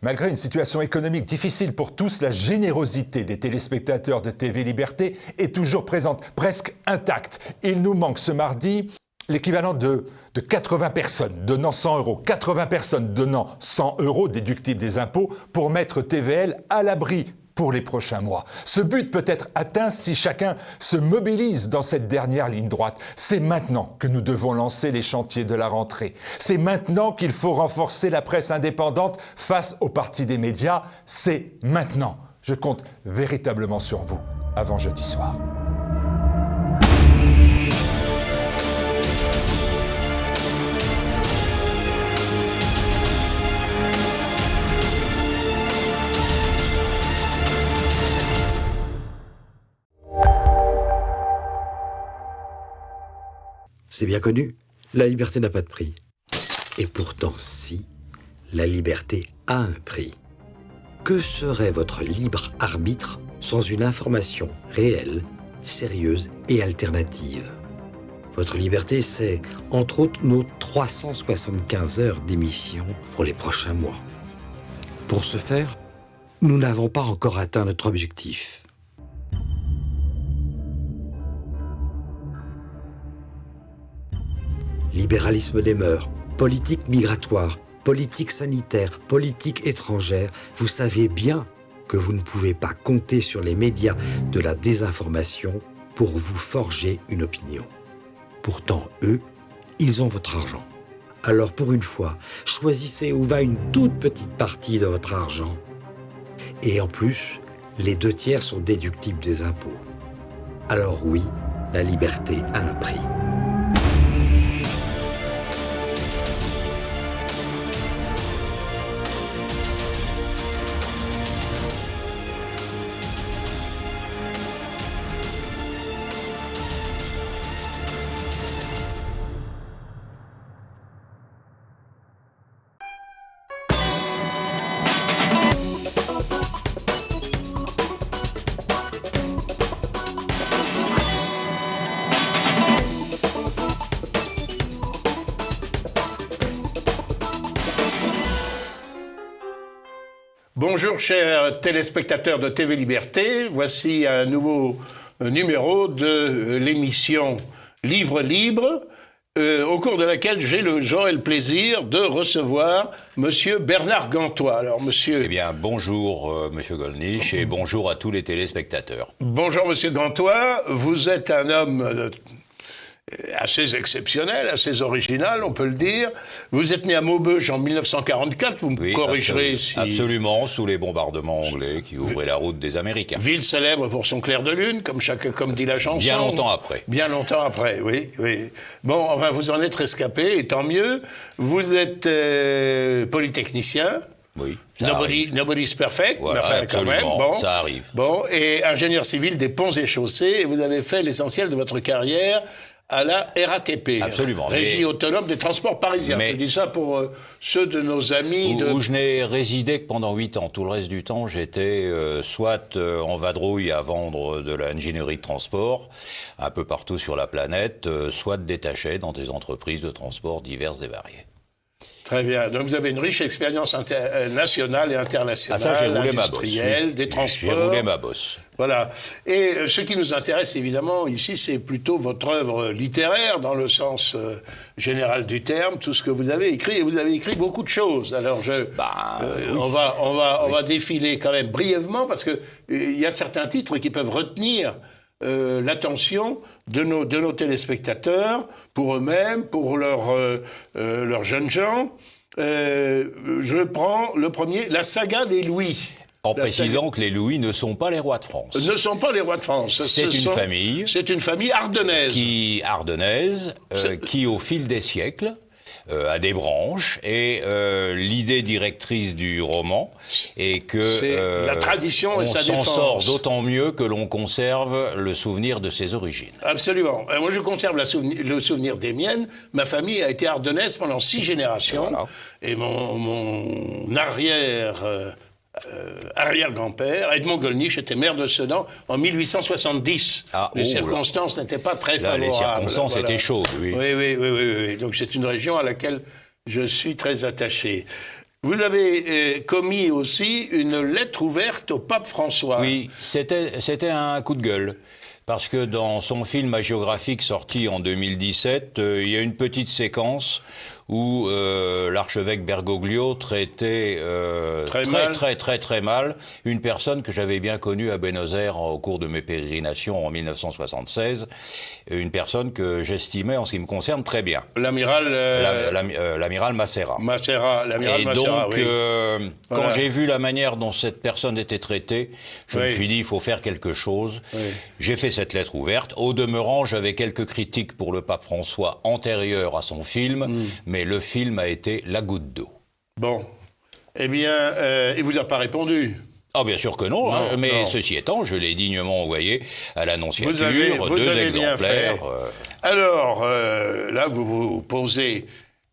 Malgré une situation économique difficile pour tous, la générosité des téléspectateurs de TV Liberté est toujours présente, presque intacte. Il nous manque ce mardi l'équivalent de 80 personnes donnant 100 euros, 80 personnes donnant 100 euros déductibles des impôts pour mettre TVL à l'abri pour les prochains mois. Ce but peut être atteint si chacun se mobilise dans cette dernière ligne droite. C'est maintenant que nous devons lancer les chantiers de la rentrée. C'est maintenant qu'il faut renforcer la presse indépendante face au parti des médias. C'est maintenant. Je compte véritablement sur vous avant jeudi soir. C'est bien connu, la liberté n'a pas de prix. Et pourtant, si, la liberté a un prix. Que serait votre libre arbitre sans une information réelle, sérieuse et alternative? Votre liberté, c'est, entre autres, nos 375 heures d'émission pour les prochains mois. Pour ce faire, nous n'avons pas encore atteint notre objectif. Libéralisme des mœurs, politique migratoire, politique sanitaire, politique étrangère, vous savez bien que vous ne pouvez pas compter sur les médias de la désinformation pour vous forger une opinion. Pourtant, eux, ils ont votre argent. Alors pour une fois, choisissez où va une toute petite partie de votre argent. Et en plus, les 2/3 sont déductibles des impôts. Alors oui, la liberté a un prix. Bonjour chers téléspectateurs de TV Liberté, voici un nouveau numéro de l'émission Livre Libre, au cours de laquelle j'ai le joie et le plaisir de recevoir Monsieur Bernard Gantois. Alors Monsieur... Eh bien bonjour Monsieur Gollnisch et bonjour à tous les téléspectateurs. Bonjour Monsieur Gantois, vous êtes un homme... assez exceptionnel, assez original, on peut le dire. Vous êtes né à Maubeuge en 1944, vous me corrigerez si... Absolument, sous les bombardements anglais qui ouvraient la route des Américains. Ville célèbre pour son clair de lune, comme dit la chanson. Bien longtemps après. Bien longtemps après, oui, oui. Bon, enfin, vous en êtes rescapé, et tant mieux. Vous êtes polytechnicien. Oui, Nobody's perfect, voilà, mais enfin, quand même, bon, ça arrive. Bon, et ingénieur civil des ponts et chaussées, et vous avez fait l'essentiel de votre carrière à la RATP, absolument, Régie autonome des transports parisiens. Je dis ça pour ceux de nos amis... Où je n'ai résidé que pendant 8 ans. Tout le reste du temps, j'étais soit en vadrouille à vendre de l'ingénierie de transport, un peu partout sur la planète, soit détaché dans des entreprises de transport diverses et variées. Très bien. Donc vous avez une riche expérience nationale et internationale, industrielle, des transports. J'ai roulé ma bosse. Voilà. Et ce qui nous intéresse évidemment ici, c'est plutôt votre œuvre littéraire dans le sens général du terme, tout ce que vous avez écrit. Et vous avez écrit beaucoup de choses. Alors on va défiler quand même brièvement parce que il y a certains titres qui peuvent retenir l'attention de nos téléspectateurs, pour eux-mêmes, pour leurs jeunes gens. Je prends le premier, la saga des Louis. En précisant que les Louis ne sont pas les rois de France. Ne sont pas les rois de France. C'est une famille ardennaise. Qui, au fil des siècles, a des branches, et l'idée directrice du roman est que la tradition et sa défense. On s'en sort d'autant mieux que l'on conserve le souvenir de ses origines. Absolument. Moi, je conserve le souvenir des miennes. Ma famille a été ardennaise pendant 6 générations. Voilà. Et mon arrière-grand-père, Edmond Gollnisch, était maire de Sedan en 1870. Les circonstances n'étaient pas très favorables. Les circonstances étaient chaudes, oui. Oui. Donc c'est une région à laquelle je suis très attaché. Vous avez commis aussi une lettre ouverte au pape François. Oui, c'était un coup de gueule. Parce que dans son film hagiographique sorti en 2017, il y a une petite séquence où l'archevêque Bergoglio traitait très mal une personne que j'avais bien connue à Buenos Aires au cours de mes pérégrinations en 1976, une personne que j'estimais, en ce qui me concerne, très bien. L'amiral... l'amiral Massera. L'amiral Et Massera, donc, oui. Quand Voilà. j'ai vu la manière dont cette personne était traitée, je me suis dit, il faut faire quelque chose. Oui. J'ai fait cette lettre ouverte. Au demeurant, j'avais quelques critiques pour le pape François antérieures à son film, mais le film a été la goutte d'eau. Bon. Eh bien, il vous a pas répondu. Ah, bien sûr que non, Non, mais non. ceci étant, je l'ai dignement envoyé à l'annonciature, Vous avez bien exemplaires. fait. Alors, là, vous vous posez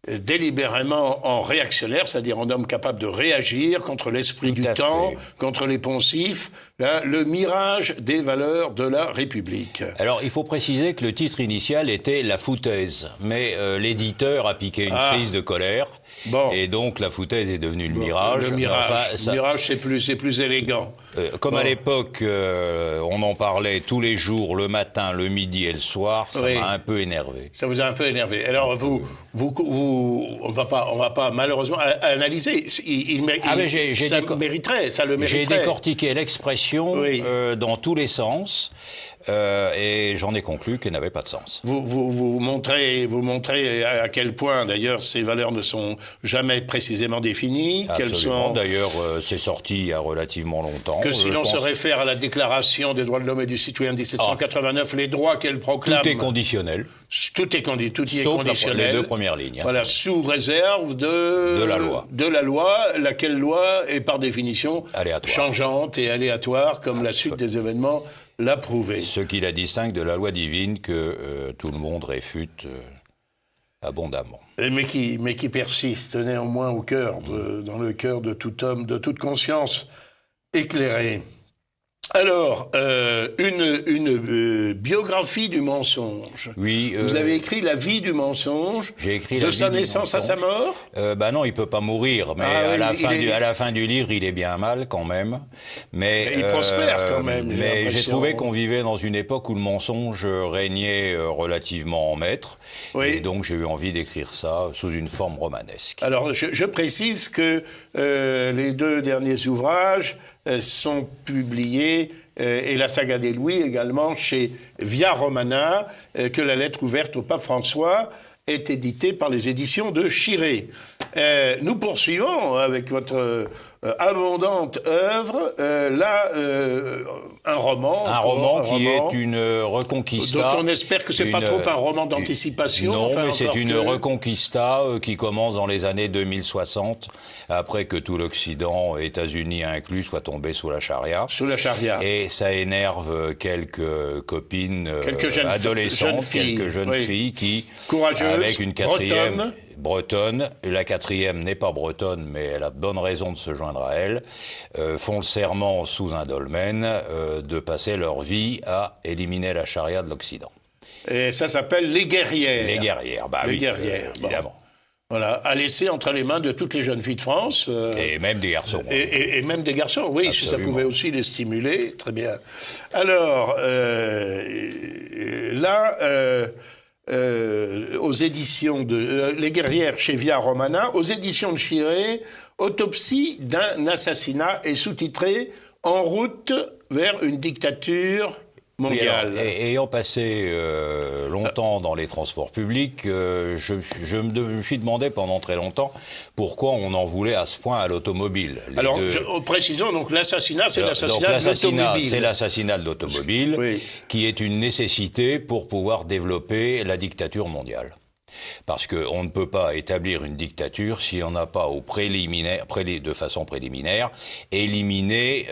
délibérément en réactionnaire, c'est-à-dire en homme capable de réagir contre l'esprit Tout du à temps, fait. contre les poncifs, là, le mirage des valeurs de la République. Alors, il faut préciser que le titre initial était La foutaise, mais l'éditeur a piqué une crise de colère, Bon. et donc la foutaise est devenue le mirage. Le Mais mirage, enfin, ça- le mirage c'est plus élégant. Comme Bon. à l'époque, on en parlait tous les jours, le matin, le midi et le soir, ça Oui. m'a un peu énervé. Ça vous a un peu énervé. Alors on va pas malheureusement analyser. Ça le mériterait. J'ai décortiqué l'expression Oui. dans tous les sens et j'en ai conclu qu'elle n'avait pas de sens. Vous montrez à quel point, d'ailleurs, ces valeurs ne sont jamais précisément définies, qu'elles Absolument. sont... D'ailleurs, c'est sorti il y a relativement longtemps. Que si Je l'on pense- se réfère à la Déclaration des droits de l'homme et du citoyen de 1789, les droits qu'elle proclame... Tout est conditionnel, Tout y est sauf conditionnel. les deux premières lignes. Voilà, sous réserve De la loi. De la loi, laquelle loi est par définition Aléatoire. changeante et aléatoire, comme la suite des événements l'a prouvé. Ce qui la distingue de la loi divine que tout le monde réfute abondamment. Mais qui persiste néanmoins au cœur, dans le cœur de tout homme, de toute conscience éclairée. Alors, une biographie du mensonge. Oui. Vous avez écrit La vie du mensonge, J'ai écrit de La sa vie du naissance à sa mensonge. mort. Bah non, il peut pas mourir, mais Ah oui, à la fin du livre, il est bien mal quand même. Mais Et il prospère quand même, j'ai Mais j'ai l'impression. trouvé qu'on vivait dans une époque où le mensonge régnait relativement en maître, Oui. et donc j'ai eu envie d'écrire ça sous une forme romanesque. Alors, je précise que les deux derniers ouvrages sont publiés, et la saga des Louis également, chez Via Romana, que la lettre ouverte au pape François est éditée par les éditions de Chiré. Nous poursuivons avec votre abondante œuvre, là, un roman. Un roman qui est une reconquista. Dont on espère que c'est pas trop un roman d'anticipation. Non, enfin, mais c'est encore une que- reconquista qui commence dans les années 2060, après que tout l'Occident, États-Unis inclus, soit tombé sous la charia. Sous la charia. Et ça énerve quelques copines Quelques jeunes adolescentes, filles, quelques jeunes oui. filles qui, Courageuses, avec une quatrième bretonnes. la quatrième n'est pas bretonne, mais elle a bonne raison de se joindre à elle, font le serment sous un dolmen de passer leur vie à éliminer la charia de l'Occident. Et ça s'appelle Les Guerrières. Les guerrières, bah Les oui, guerrières, bon. évidemment. Voilà, à laisser entre les mains de toutes les jeunes filles de France. Et même des garçons. Et même des garçons, oui, si ça Absolument. pouvait aussi les stimuler, très bien. Alors, là, aux éditions de Les Guerrières chez Via Romana, aux éditions de Chiré, Autopsie d'un assassinat est sous-titré En route vers une dictature Oui, mondiale. alors, ayant passé longtemps dans les transports publics, je me suis demandé pendant très longtemps pourquoi on en voulait à ce point à l'automobile. Alors, précisons, donc l'assassinat, c'est l'assassinat de l'automobile. C'est l'assassinat de l'automobile, Oui. qui est une nécessité pour pouvoir développer la dictature mondiale. Parce qu'on ne peut pas établir une dictature si on n'a pas de façon préliminaire éliminé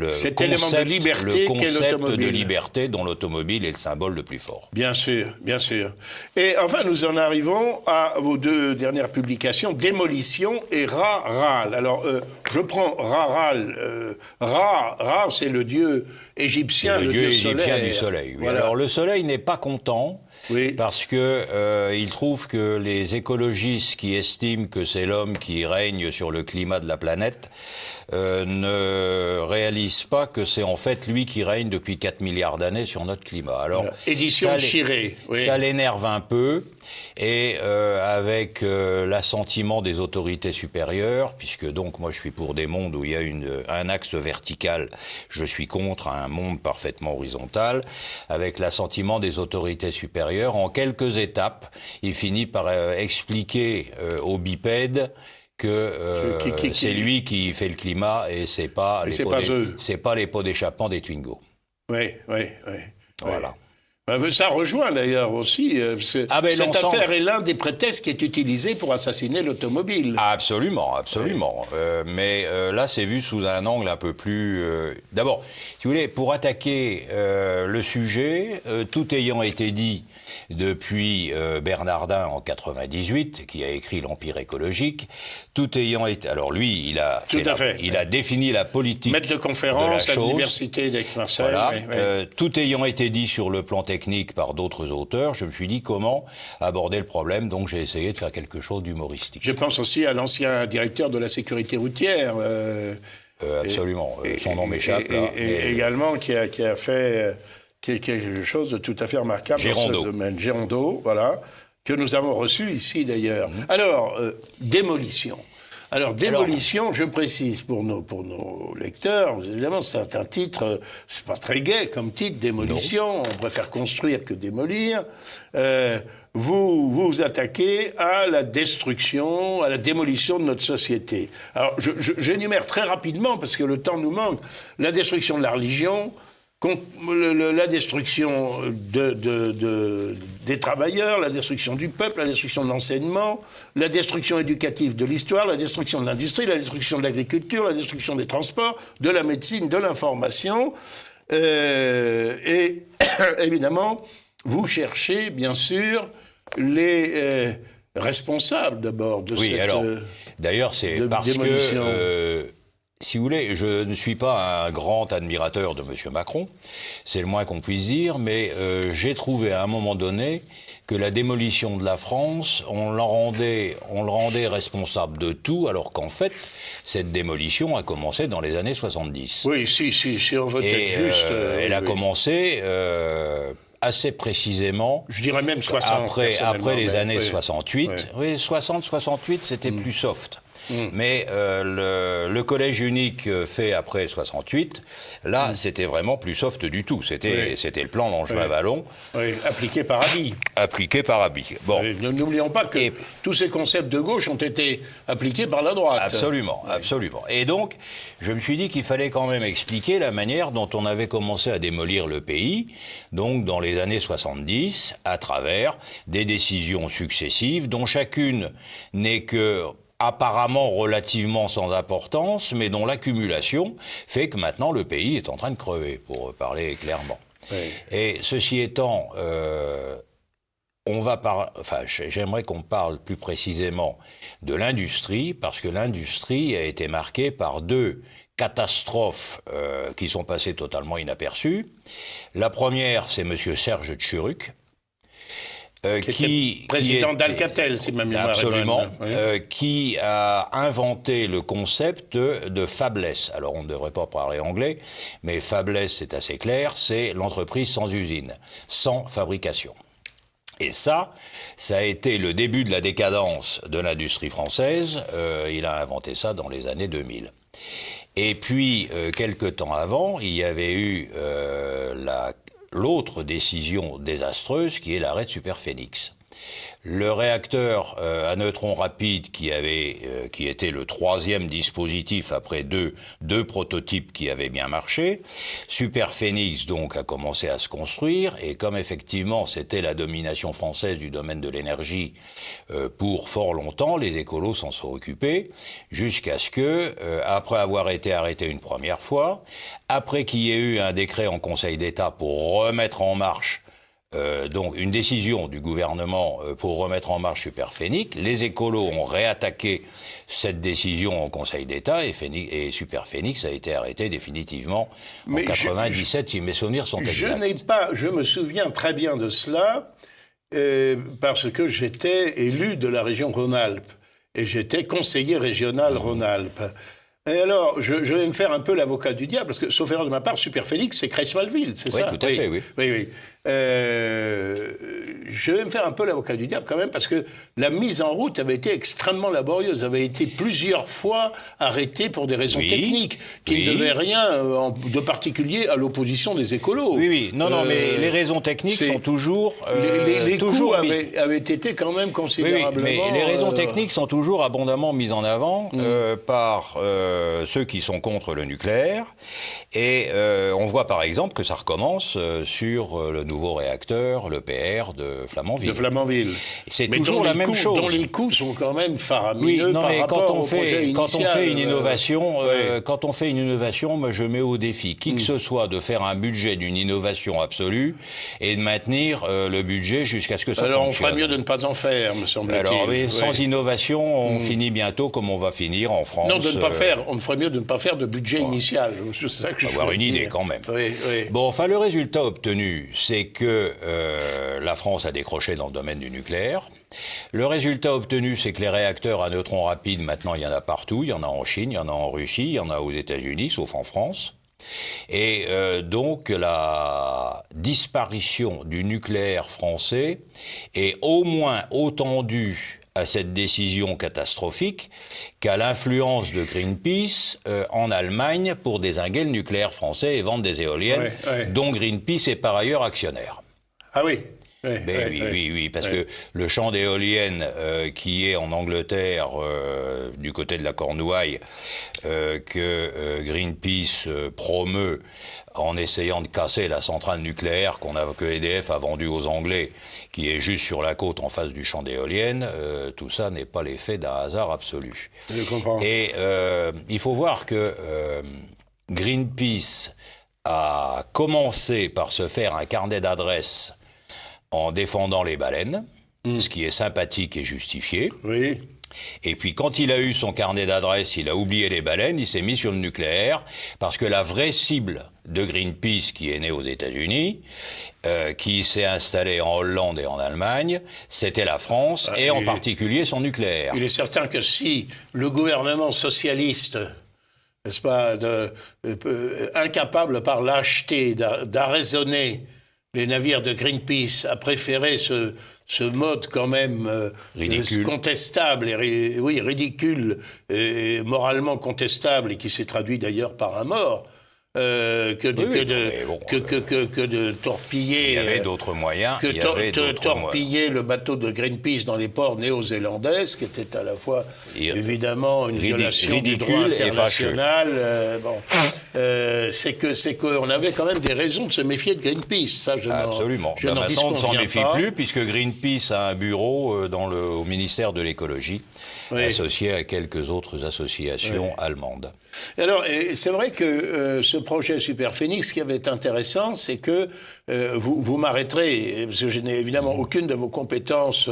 Cet élément de liberté qu'est concept de l'automobile. liberté dont l'automobile est le symbole le plus fort. Bien sûr, bien sûr. Et enfin, nous en arrivons à vos deux dernières publications, Démolition et Ra-Ral. Alors, je prends Ra-Ral. Ra, c'est le dieu égyptien, C'est le dieu égyptien solaire. du soleil. Oui. Voilà. Alors le soleil n'est pas content Oui. Parce que il trouve que les écologistes qui estiment que c'est l'homme qui règne sur le climat de la planète ne réalisent pas que c'est en fait lui qui règne depuis 4 milliards d'années sur notre climat. Alors, édition Chiré. Oui. Ça l'énerve un peu. Et avec l'assentiment des autorités supérieures, puisque donc moi je suis pour des mondes où il y a un axe vertical, je suis contre un monde parfaitement horizontal, avec l'assentiment des autorités supérieures, en quelques étapes, il finit par expliquer aux bipèdes que c'est lui qui fait le climat et c'est pas les pots d'échappement des Twingo. Oui. Voilà. Ça rejoint d'ailleurs aussi. Cette affaire est l'un des prétextes qui est utilisé pour assassiner l'automobile. Absolument. Mais là, c'est vu sous un angle un peu plus... D'abord, si vous voulez, pour attaquer le sujet, tout ayant été dit depuis Bernardin en 98, qui a écrit l'Empire écologique, tout ayant été... Alors lui, il a défini la politique maître de conférence à l'université d'Aix-Marseille. Voilà. Tout ayant été dit sur le plan technique par d'autres auteurs, je me suis dit comment aborder le problème, donc j'ai essayé de faire quelque chose d'humoristique. Je pense aussi à l'ancien directeur de la sécurité routière. Absolument, son nom m'échappe. Également, qui a fait quelque chose de tout à fait remarquable dans ce domaine. Gérondeau, voilà, que nous avons reçu ici d'ailleurs. Alors, démolition. Alors, je précise pour nos lecteurs, évidemment, c'est un titre, c'est pas très gai comme titre, démolition, on préfère construire que démolir. Vous vous attaquez à la destruction, à la démolition de notre société. Alors, j'énumère très rapidement, parce que le temps nous manque, la destruction de la religion, la destruction des travailleurs, la destruction du peuple, la destruction de l'enseignement, la destruction éducative de l'histoire, la destruction de l'industrie, la destruction de l'agriculture, la destruction des transports, de la médecine, de l'information. Et évidemment, vous cherchez, bien sûr, les responsables d'abord de cette d'ailleurs, c'est parce démolition. Si vous voulez, je ne suis pas un grand admirateur de M. Macron, c'est le moins qu'on puisse dire, mais j'ai trouvé à un moment donné que la démolition de la France, on le rendait responsable de tout, alors qu'en fait, cette démolition a commencé dans les années 70. Oui, si on veut être juste... elle a commencé... assez précisément, je dirais même 60. Après les années 68, oui, 60-68, c'était plus soft. Mais le collège unique fait après 68, là, c'était vraiment plus soft du tout. C'était le plan Langevin-Vallon. Oui, appliqué par Abi. Bon. N'oublions pas que tous ces concepts de gauche ont été appliqués par la droite. Absolument. Et donc, je me suis dit qu'il fallait quand même expliquer la manière dont on avait commencé à démolir le pays, donc dans les années 70, à travers des décisions successives, dont chacune n'est que apparemment relativement sans importance, mais dont l'accumulation fait que maintenant le pays est en train de crever, pour parler clairement. Oui. Et ceci étant, j'aimerais qu'on parle plus précisément de l'industrie, parce que l'industrie a été marquée par deux catastrophes qui sont passées totalement inaperçues. La première, c'est M. Serge Tchuruk, président d'Alcatel, si ma mémoire est bonne. Absolument, qui a inventé le concept de fabless. Alors, on ne devrait pas parler anglais, mais fabless, c'est assez clair, c'est l'entreprise sans usine, sans fabrication. Et ça a été le début de la décadence de l'industrie française. Il a inventé ça dans les années 2000. Et puis, quelque temps avant, il y avait eu l'autre décision désastreuse qui est l'arrêt de Superphénix. Le réacteur à neutrons rapides qui était le troisième dispositif après deux prototypes qui avaient bien marché, Superphénix donc a commencé à se construire, et comme effectivement c'était la domination française du domaine de l'énergie pour fort longtemps, les écolos s'en sont occupés, jusqu'à ce que, après avoir été arrêté une première fois, après qu'il y ait eu un décret en Conseil d'État pour remettre en marche donc une décision du gouvernement pour remettre en marche Superphénix, les écolos ont réattaqué cette décision au Conseil d'État et Superphénix a été arrêté définitivement en 97, si mes souvenirs sont exacts. Je me souviens très bien de cela, parce que j'étais élu de la région Rhône-Alpes et j'étais conseiller régional Rhône-Alpes. Et alors, je vais me faire un peu l'avocat du diable, parce que, sauf erreur de ma part, Superphénix, c'est Creswalville, c'est ça? Oui, tout à fait, oui. Oui. Je vais me faire un peu l'avocat du diable quand même, parce que la mise en route avait été extrêmement laborieuse, avait été plusieurs fois arrêtée pour des raisons techniques, qui ne devaient rien de particulier à l'opposition des écolos. Oui. Non, mais les raisons techniques sont toujours... les coûts avaient été quand même considérablement... Oui, mais les raisons techniques sont toujours abondamment mises en avant par ceux qui sont contre le nucléaire. Et on voit par exemple que ça recommence sur le nouveau réacteur, l'EPR de Flamanville. C'est toujours la même chose. Dont les coûts sont quand même faramineux par rapport au projet initial. Quand on fait une innovation, moi je mets au défi qui que ce soit de faire un budget d'une innovation absolue et de maintenir le budget jusqu'à ce que ça fonctionne. Alors on ferait mieux de ne pas en faire, me semble-t-il. Alors sans innovation, on finit bientôt comme on va finir en France. Non, on ferait mieux de ne pas faire de budget initial. C'est ça que je veux avoir une idée quand même. Bon, enfin le résultat obtenu, c'est que la France a décroché dans le domaine du nucléaire. Le résultat obtenu, c'est que les réacteurs à neutrons rapides, maintenant, il y en a partout. Il y en a en Chine, il y en a en Russie, il y en a aux États-Unis, sauf en France. Et donc, la disparition du nucléaire français est au moins autant due à cette décision catastrophique qu'à l'influence de Greenpeace en Allemagne pour dézinguer le nucléaire français et vendre des éoliennes, dont Greenpeace est par ailleurs actionnaire. Ah oui. Oui, parce que le champ d'éoliennes qui est en Angleterre, du côté de la Cornouaille, que Greenpeace promeut en essayant de casser la centrale nucléaire que EDF a vendue aux Anglais, qui est juste sur la côte en face du champ d'éoliennes, tout ça n'est pas l'effet d'un hasard absolu. Je comprends. Et il faut voir que Greenpeace a commencé par se faire un carnet d'adresses en défendant les baleines, ce qui est sympathique et justifié. Oui. Et puis quand il a eu son carnet d'adresses, il a oublié les baleines, il s'est mis sur le nucléaire, parce que la vraie cible de Greenpeace, qui est née aux États-Unis, qui s'est installée en Hollande et en Allemagne, c'était la France, et en particulier son nucléaire. Il est certain que si le gouvernement socialiste, n'est-ce pas, incapable par lâcheté d'arraisonner les navires de Greenpeace, a préféré ce mode quand même contestable, ridicule, et moralement contestable, et qui s'est traduit d'ailleurs par un mort, que de torpiller... Il y avait d'autres moyens. Torpiller le bateau de Greenpeace dans les ports néo-zélandais, ce qui était à la fois, évidemment, une violation du droit international. C'est qu'on avait quand même des raisons de se méfier de Greenpeace. Ça, absolument. Maintenant, on ne s'en méfie plus, puisque Greenpeace a un bureau au ministère de l'écologie, associé à quelques autres associations allemandes. Alors, c'est vrai que ce projet Superphénix, ce qui avait été intéressant, c'est que vous m'arrêterez, parce que je n'ai évidemment aucune de vos compétences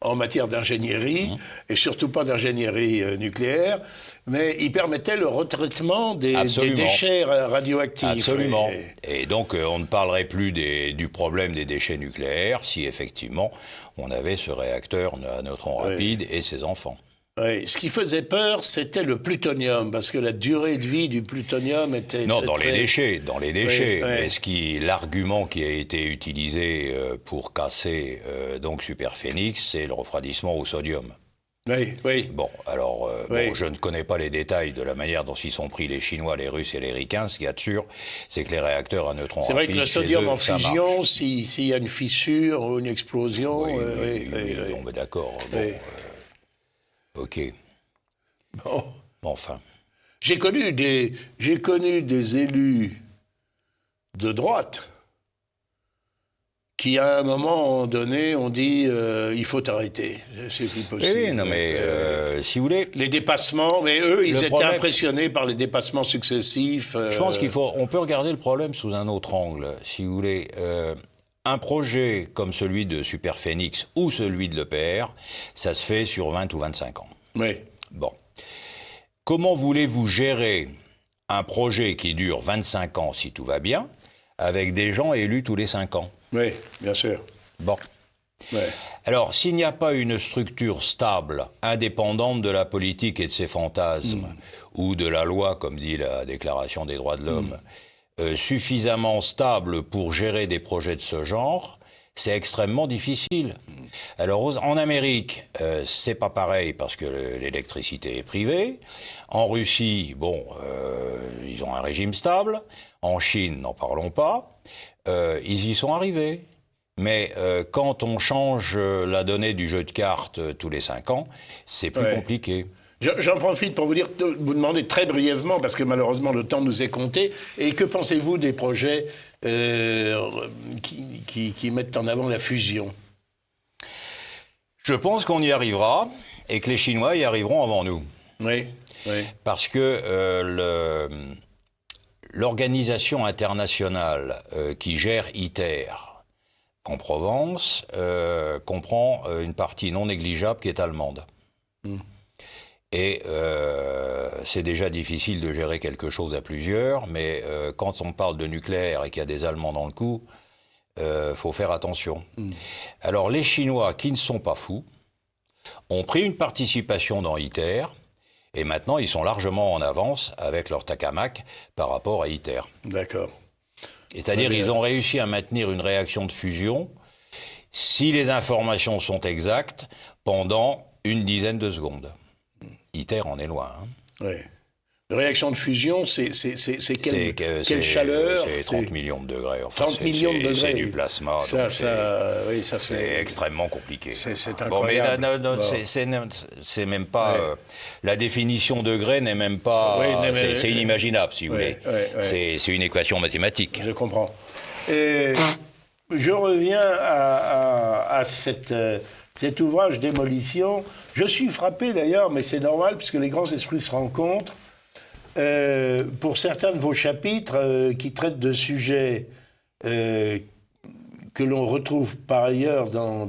en matière d'ingénierie, et surtout pas d'ingénierie nucléaire, mais il permettait le retraitement des déchets radioactifs. Absolument. Et donc, on ne parlerait plus du problème des déchets nucléaires si, effectivement, on avait ce réacteur à neutrons rapides et ses enfants. Oui, ce qui faisait peur, c'était le plutonium, parce que la durée de vie du plutonium était... Non, dans les déchets. Mais l'argument qui a été utilisé pour casser donc Superphénix, c'est le refroidissement au sodium. Oui. Bon, alors, je ne connais pas les détails de la manière dont s'y sont pris les Chinois, les Russes et les Ricains. Ce qu'il y a de sûr, c'est que les réacteurs à neutrons rapides, c'est vrai que le sodium en fusion, s'il y a une fissure ou une explosion... Oui, mais d'accord. Ok. Bon. Enfin. J'ai connu des élus de droite qui, à un moment donné, ont dit il faut arrêter. C'est plus possible. Oui, non, mais si vous voulez. Les dépassements, mais eux, ils étaient impressionnés par les dépassements successifs. Je pense on peut regarder le problème sous un autre angle, si vous voulez. Un projet comme celui de Superphénix ou celui de l'EPR, ça se fait sur 20 ou 25 ans. Oui. Bon. Comment voulez-vous gérer un projet qui dure 25 ans, si tout va bien, avec des gens élus tous les 5 ans? Oui, bien sûr. Bon. Ouais. Alors, s'il n'y a pas une structure stable, indépendante de la politique et de ses fantasmes, ou de la loi, comme dit la Déclaration des droits de l'homme, suffisamment stable pour gérer des projets de ce genre, c'est extrêmement difficile. Alors, en Amérique, c'est pas pareil parce que l'électricité est privée. En Russie, ils ont un régime stable. En Chine, n'en parlons pas. Ils y sont arrivés. Mais quand on change la donnée du jeu de cartes tous les 5 ans, c'est plus compliqué. J'en profite pour vous demander très brièvement, parce que malheureusement le temps nous est compté, et que pensez-vous des projets qui mettent en avant la fusion? Je pense qu'on y arrivera, et que les Chinois y arriveront avant nous. Oui. Parce que l'organisation internationale qui gère ITER en Provence comprend une partie non négligeable qui est allemande. Et c'est déjà difficile de gérer quelque chose à plusieurs, mais quand on parle de nucléaire et qu'il y a des Allemands dans le coup, faut faire attention. Alors les Chinois, qui ne sont pas fous, ont pris une participation dans ITER, et maintenant ils sont largement en avance avec leur tokamak par rapport à ITER. D'accord. C'est-à-dire ils ont réussi à maintenir une réaction de fusion, si les informations sont exactes, pendant une dizaine de secondes. ITER en est loin. Oui. La réaction de fusion, c'est quelle chaleur? C'est 30 millions de degrés. Enfin, 30 millions de degrés. C'est du plasma. Ça fait... C'est extrêmement compliqué. C'est incroyable. Bon, mais c'est même pas... la définition degré n'est même pas... c'est inimaginable, si vous voulez. C'est une équation mathématique. Je comprends. Et je reviens à cet ouvrage Démolition. Je suis frappé d'ailleurs, mais c'est normal, puisque les grands esprits se rencontrent, pour certains de vos chapitres qui traitent de sujets que l'on retrouve par ailleurs dans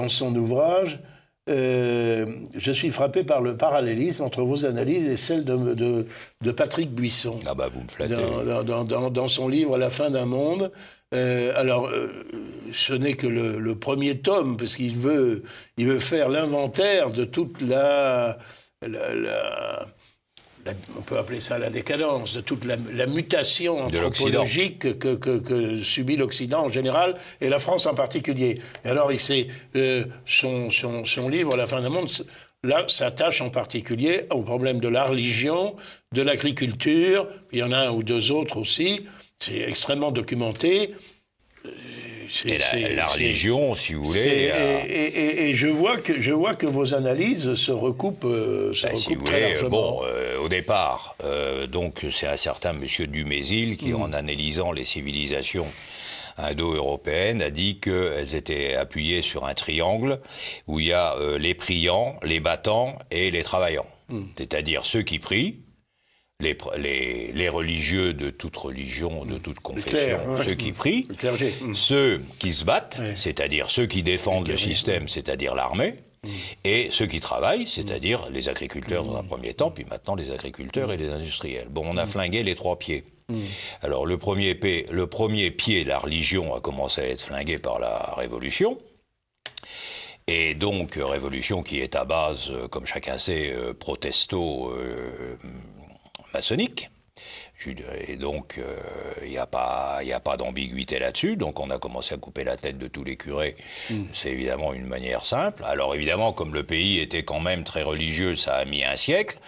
son ouvrage. Je suis frappé par le parallélisme entre vos analyses et celles de Patrick Buisson. Ah bah vous me flattez. Dans son livre « La fin d'un monde ». Ce n'est que le premier tome, parce qu'il veut faire l'inventaire de toute on peut appeler ça la décadence, de toute la mutation anthropologique que subit l'Occident en général, et la France en particulier. Et alors, son livre « La fin d'un monde », là, s'attache en particulier au problème de la religion, de l'agriculture, il y en a un ou deux autres aussi, c'est extrêmement documenté. La religion, si vous voulez... Et je vois que vos analyses se recoupent, si vous très voulez, largement. Au départ, donc c'est un certain monsieur Dumézil qui, en analysant les civilisations indo-européennes, a dit qu'elles étaient appuyées sur un triangle où il y a les priants, les battants et les travaillants. C'est-à-dire ceux qui prient, les religieux de toute religion, de toute confession, ceux qui prient, ceux qui se battent, c'est-à-dire ceux qui défendent le système, c'est-à-dire l'armée, et ceux qui travaillent, c'est-à-dire les agriculteurs dans un premier temps, puis maintenant les agriculteurs et les industriels. Bon, on a flingué les 3 pieds. Alors le premier pied, la religion, a commencé à être flingué par la Révolution. Et donc, Révolution qui est à base, comme chacun sait, protesto-maçonnique. Et donc, il n'y a pas d'ambiguïté là-dessus. Donc, on a commencé à couper la tête de tous les curés. C'est évidemment une manière simple. Alors, évidemment, comme le pays était quand même très religieux, ça a mis un siècle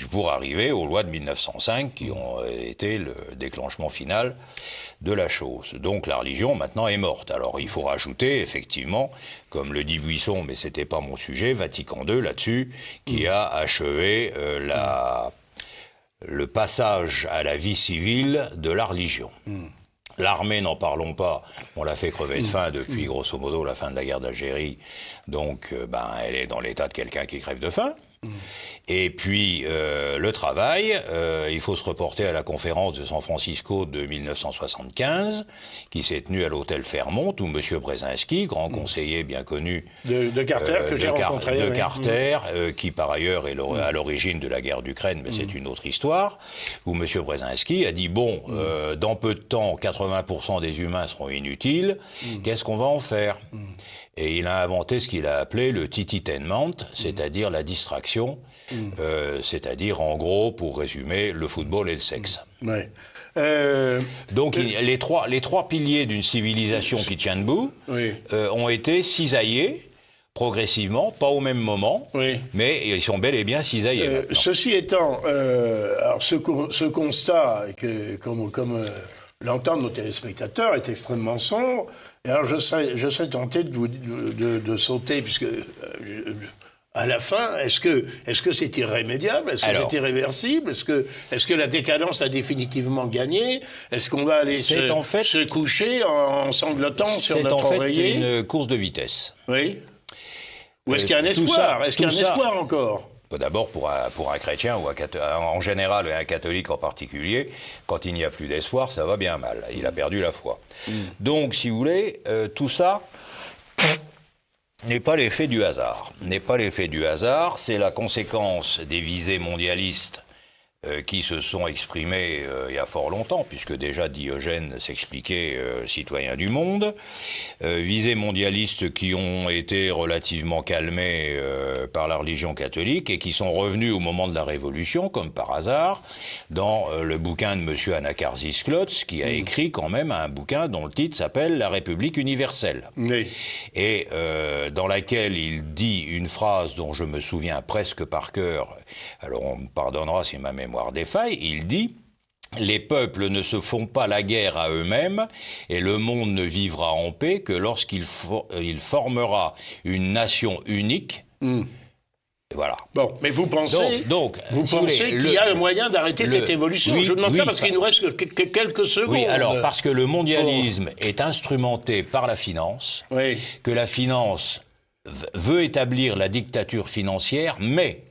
pour arriver aux lois de 1905 qui ont été le déclenchement final de la chose. Donc, la religion, maintenant, est morte. Alors, il faut rajouter, effectivement, comme le dit Buisson, mais c'était pas mon sujet, Vatican II, là-dessus, qui a achevé le passage à la vie civile de la religion. L'armée, n'en parlons pas, on l'a fait crever de faim depuis, grosso modo, la fin de la guerre d'Algérie. Donc, elle est dans l'état de quelqu'un qui crève de faim. Et puis, le travail, il faut se reporter à la conférence de San Francisco de 1975, qui s'est tenue à l'hôtel Fairmont, où M. Brzezinski, grand conseiller bien connu de Carter, que j'ai rencontré. De Carter, qui par ailleurs est à l'origine de la guerre d'Ukraine, mais c'est une autre histoire, où M. Brzezinski a dit, bon, dans peu de temps, 80% des humains seront inutiles, qu'est-ce qu'on va en faire ? Et il a inventé ce qu'il a appelé le tititainment, c'est-à-dire la distraction, c'est-à-dire, en gros, pour résumer, le football et le sexe. Ouais. Donc, les trois piliers d'une civilisation qui tient debout ont été cisaillés progressivement, pas au même moment, mais ils sont bel et bien cisaillés. Ceci étant, alors ce constat, comme l'entendent nos téléspectateurs, est extrêmement sombre. Et alors je serais tenté de sauter, puisque à la fin, est-ce que c'est irrémédiable? Est-ce que c'est irréversible? Est-ce que la décadence a définitivement gagné? Est-ce qu'on va aller se coucher en sanglotant sur notre oreiller? C'est en fait une course de vitesse. Oui. Ou est-ce qu'il y a un espoir? Est-ce qu'il y a un espoir encore? D'abord, pour un chrétien, ou en général, et un catholique en particulier, quand il n'y a plus d'espoir, ça va bien mal. Il a perdu la foi. Donc, si vous voulez, tout ça n'est pas l'effet du hasard. C'est la conséquence des visées mondialistes qui se sont exprimés il y a fort longtemps, puisque déjà Diogène s'expliquait citoyen du monde, visées mondialistes qui ont été relativement calmées par la religion catholique et qui sont revenues au moment de la Révolution, comme par hasard, dans le bouquin de M. Anacharsis Klotz, qui a écrit quand même un bouquin dont le titre s'appelle « La République universelle ». Et dans laquelle il dit une phrase dont je me souviens presque par cœur, alors on me pardonnera si ma mémoire défaille, il dit « Les peuples ne se font pas la guerre à eux-mêmes et le monde ne vivra en paix que lorsqu'il formera une nation unique. » Voilà. Bon, mais vous pensez qu'il y a un moyen d'arrêter cette évolution? Je demande ça parce qu'il nous reste que quelques secondes. Oui, alors, parce que le mondialisme est instrumenté par la finance, que la finance veut établir la dictature financière, mais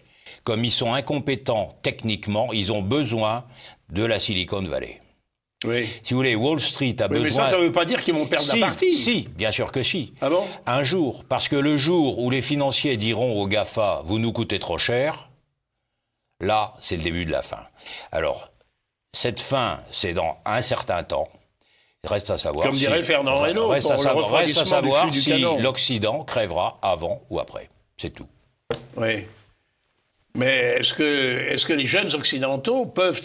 comme ils sont incompétents techniquement, ils ont besoin de la Silicon Valley. Si vous voulez, Wall Street a besoin... Mais ça ne veut pas dire qu'ils vont perdre la partie. Si, bien sûr que si. Ah bon? Un jour, parce que le jour où les financiers diront aux GAFA « vous nous coûtez trop cher », là, c'est le début de la fin. Alors, cette fin, c'est dans un certain temps. Reste à savoir comme dirait Fernand Reynaud, reste à savoir si l'Occident crèvera avant ou après. C'est tout. Oui. Mais est-ce que les jeunes occidentaux peuvent,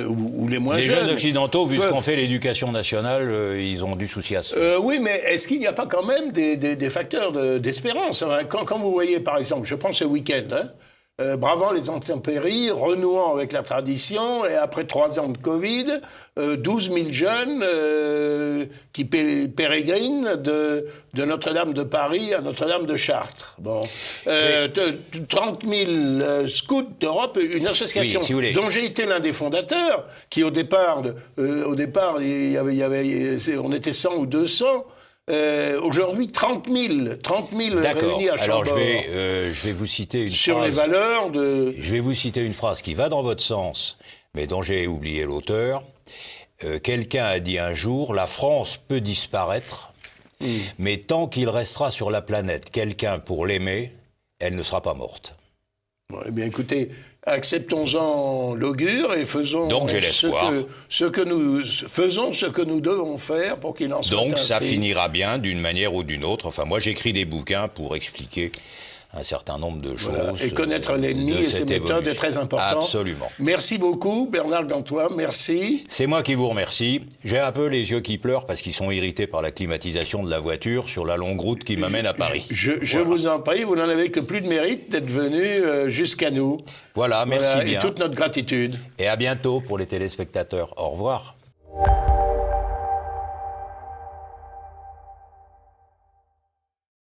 ou les moins jeunes... Les jeunes occidentaux, vu ce qu'ont fait l'éducation nationale, ils ont du souci à se faire. Oui, mais est-ce qu'il n'y a pas quand même des facteurs d'espérance? Quand vous voyez, par exemple, je prends ce week-end, bravant les intempéries, renouant avec la tradition, et après 3 ans de Covid, 12 000 jeunes qui pérégrinent de Notre-Dame de Paris à Notre-Dame de Chartres. Bon. 30 000 scouts d'Europe, une association dont j'ai été l'un des fondateurs, qui au départ, on était 100 ou 200. Aujourd'hui, 30 000 réunis à Chambord. Alors je vais vous citer une sur phrase. Les valeurs de... Je vais vous citer une phrase qui va dans votre sens, mais dont j'ai oublié l'auteur. Quelqu'un a dit un jour, la France peut disparaître, mais tant qu'il restera sur la planète quelqu'un pour l'aimer, elle ne sera pas morte. Bon, eh bien, écoutez, acceptons-en l'augure et faisons ce que nous devons faire pour qu'il en soit ainsi. Donc ça finira bien d'une manière ou d'une autre. Enfin, moi, j'écris des bouquins pour expliquer un certain nombre de choses. Voilà. Et connaître l'ennemi et ses méthodes est très important. Absolument. Merci beaucoup, Bernard Gantois. Merci. C'est moi qui vous remercie. J'ai un peu les yeux qui pleurent parce qu'ils sont irrités par la climatisation de la voiture sur la longue route qui m'amène à Paris. Je vous en prie, vous n'en avez que plus de mérite d'être venu jusqu'à nous. Voilà, merci bien. Et toute notre gratitude. Et à bientôt pour les téléspectateurs. Au revoir.